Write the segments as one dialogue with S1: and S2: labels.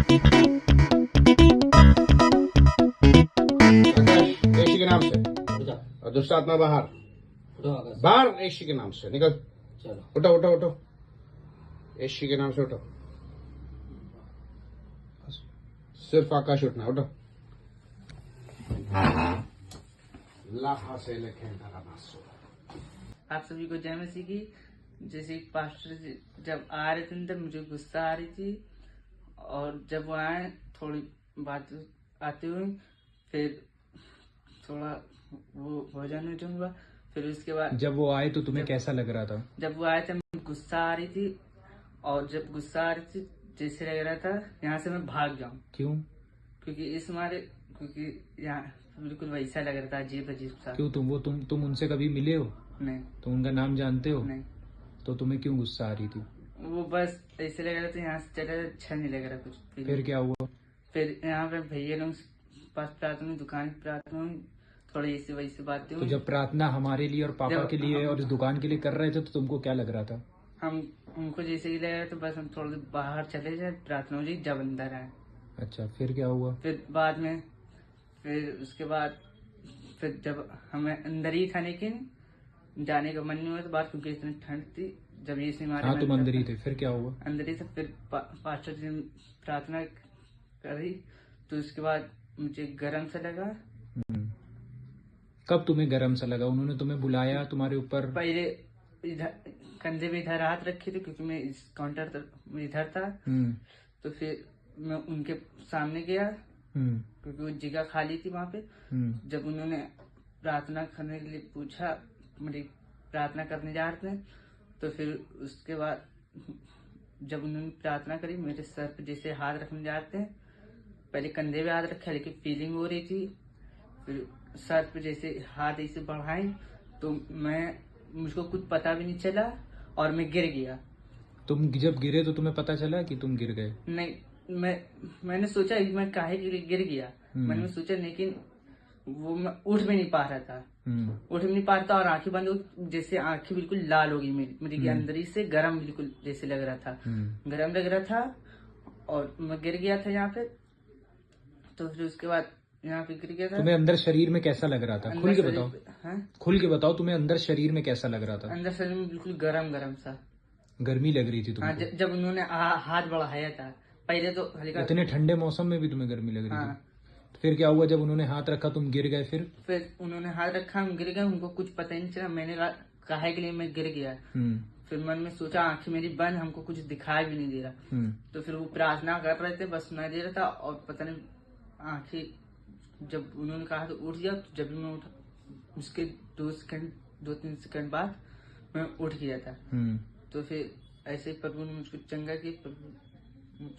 S1: आकाश एशी के नाम से और दूसरा आत्मा बाहर। बाहर एशी के नाम से निकल। चलो उठो उठो उठो। एशी के नाम से उठो। सिर्फ आकाश उठना। उठो।
S2: आप सभी को जय मसीह की। जैसे पास्टर जी जब आ रहे थे तब मुझे गुस्सा आ रही थी, और जब वो आए थोड़ी बात आती हुई, फिर थोड़ा वो भोजन वोजन हुआ। फिर उसके बाद
S3: जब वो आए तो तुम्हें कैसा लग रहा था?
S2: जब वो आए थे मुझे गुस्सा आ रही थी, और जब गुस्सा आ रही थी जैसे लग रहा था यहाँ से मैं भाग जाऊं।
S3: क्यों?
S2: क्योंकि यहाँ बिल्कुल वैसा लग रहा था, अजीब अजीब सा।
S3: क्यों? तुम उनसे कभी मिले हो?
S2: नहीं।
S3: तुम उनका नाम जानते हो?
S2: नहीं।
S3: तो तुम्हें क्यों गुस्सा आ रही थी?
S2: वो बस ऐसे लग रहा था यहाँ से चला, अच्छा नहीं लग रहा कुछ।
S3: फिर क्या हुआ?
S2: फिर यहाँ पे भैया लोग पास प्रार्थना हुई, दुकान की प्रार्थना हुई, थोड़ी ऐसी वैसी बातें
S3: तो
S2: हुई।
S3: जब प्रार्थना हमारे लिए और पापा के लिए और इस दुकान के लिए कर रहे थे तो तुमको क्या लग रहा था?
S2: हमको जैसे ही लगा तो बस हम थोड़ी देर बाहर चले जाए, प्रार्थना हो जाए, जब अंदर आए।
S3: अच्छा, फिर क्या हुआ?
S2: फिर उसके बाद फिर जब हमें अंदर ही था, लेकिन जाने का मन नहीं हुआ तो बात, क्योंकि इतनी ठंड थी। जब ये हमारे
S3: हाँ, तुम अंदर ही थे, फिर क्या हुआ?
S2: अंदर ही था। फिर पास्टर जी ने प्रार्थना करी, तो उसके बाद मुझे गर्म सा लगा।
S3: हम्म। कब तुम्हें गर्म सा लगा? उन्होंने तुम्हें बुलाया तुम्हारे ऊपर?
S2: पहले इधर कंधे पे इधर हाथ रखे थे, क्योंकि मैं इस काउंटर इधर था। तो फिर मैं उनके सामने गया, क्योंकि वो जगह खाली थी वहां पे। जब उन्होंने प्रार्थना करने के लिए पूछा, मेरी प्रार्थना करने जा रहे थे, तो फिर उसके बाद जब उन्होंने प्रार्थना करी, मेरे सर पे जैसे हाथ रखने जा रहे थे, पहले कंधे पे हाथ रखा, लेकिन फीलिंग हो रही थी। फिर सर पे जैसे हाथ ऐसे बढ़ाए तो मुझको कुछ पता भी नहीं चला, और मैं गिर गया।
S3: तुम जब गिरे तो तुम्हें पता चला कि तुम गिर गए?
S2: नहीं, मैंने सोचा मैं काहे के लिए गिर गया, मैंने सोचा, लेकिन वो मैं उठ भी नहीं पा रहा था। उठ भी नहीं पा रहा था, और आंखें बंद हो, जैसे आंखें बिल्कुल लाल हो गई मेरी के अंदर ही से गर्म, बिल्कुल जैसे लग रहा था, गर्म लग रहा था, और मैं गिर गया था यहाँ पे। तो फिर उसके बाद यहाँ पे गिर गया था।
S3: तुम्हें अंदर शरीर में कैसा लग रहा था? खुल के बताओ।
S2: हाँ?
S3: खुल के बताओ, तुम्हें अंदर शरीर में कैसा लग रहा था?
S2: अंदर शरीर में बिल्कुल गरम गरम सा
S3: गर्मी लग रही थी
S2: हाँ।
S3: तुमको?
S2: जब उन्होंने हाथ बढ़ाया था, पहले तो हल्का।
S3: इतने ठंडे मौसम में भी तुम्हें गर्मी लग रही
S2: हाँ।
S3: थी? फिर क्या हुआ? जब उन्होंने हाथ रखा तुम गिर गए?
S2: फिर उन्होंने हाथ रखा, हम गिर गए, उनको कुछ पता ही नहीं चला। मैंने कहा के लिए मैं गिर गया। फिर मन में सोचा, आंखें मेरी बंद, हमको कुछ दिखाई भी नहीं दे रहा। तो फिर वो प्रार्थना कर रहे थे, बस सुनाई दे रहा था, और पता नहीं आंखें जब उन्होंने कहा तो उठ गया। तो जब मैं उठा, उसके 2-3 सेकंड बाद मैं उठ गया था। तो फिर ऐसे ही प्रभु ने मुझको चंगा किया।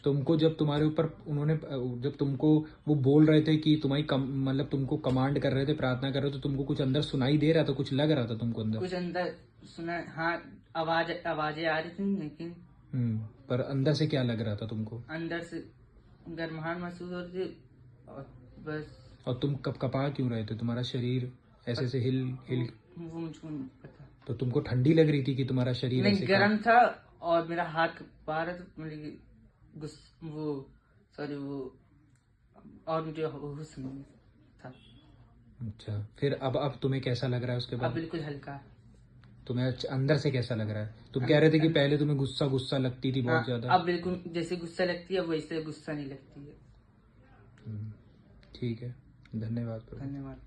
S3: तुमको जब तुम्हारे ऊपर उन्होंने जब तुमको वो बोल रहे थे कि तुम्हारी मतलब तुमको कमांड कर रहे थे, प्रार्थना कर रहे थे, तो तुमको कुछ अंदर सुनाई दे रहा था? कुछ लग रहा था तुमको अंदर?
S2: कुछ अंदर सुना, हाँ, आवाजें आ रही थी, लेकिन
S3: पर अंदर से क्या लग रहा था तुमको?
S2: अंदर से गर्माहट महसूस हो रही थी, और बस।
S3: और तुम कब कपा क्यों रहे थे? तुम्हारा शरीर ऐसे से हिल
S2: वो मुझको नहीं पता।
S3: तो तुमको ठंडी लग रही थी कि तुम्हारा शरीर
S2: नहीं,
S3: ऐसे
S2: गर्म था, और मेरा हाथ बाहर है, तो मेरी वो और मुझे होश नहीं था।
S3: अच्छा, फिर अब तुम्हें कैसा लग रहा है उसके
S2: अब
S3: बाद?
S2: बिल्कुल हल्का।
S3: तुम्हें अंदर से कैसा लग रहा है? तुम कह रहे थे कि पहले तुम्हें गुस्सा लगती थी बहुत ज्यादा।
S2: अब बिल्कुल जैसे गुस्सा लगती है, वैसे गुस्सा नहीं लगती है।
S3: ठीक है, धन्यवाद प्रभु।
S2: धन्यवाद।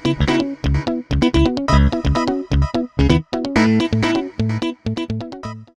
S3: है।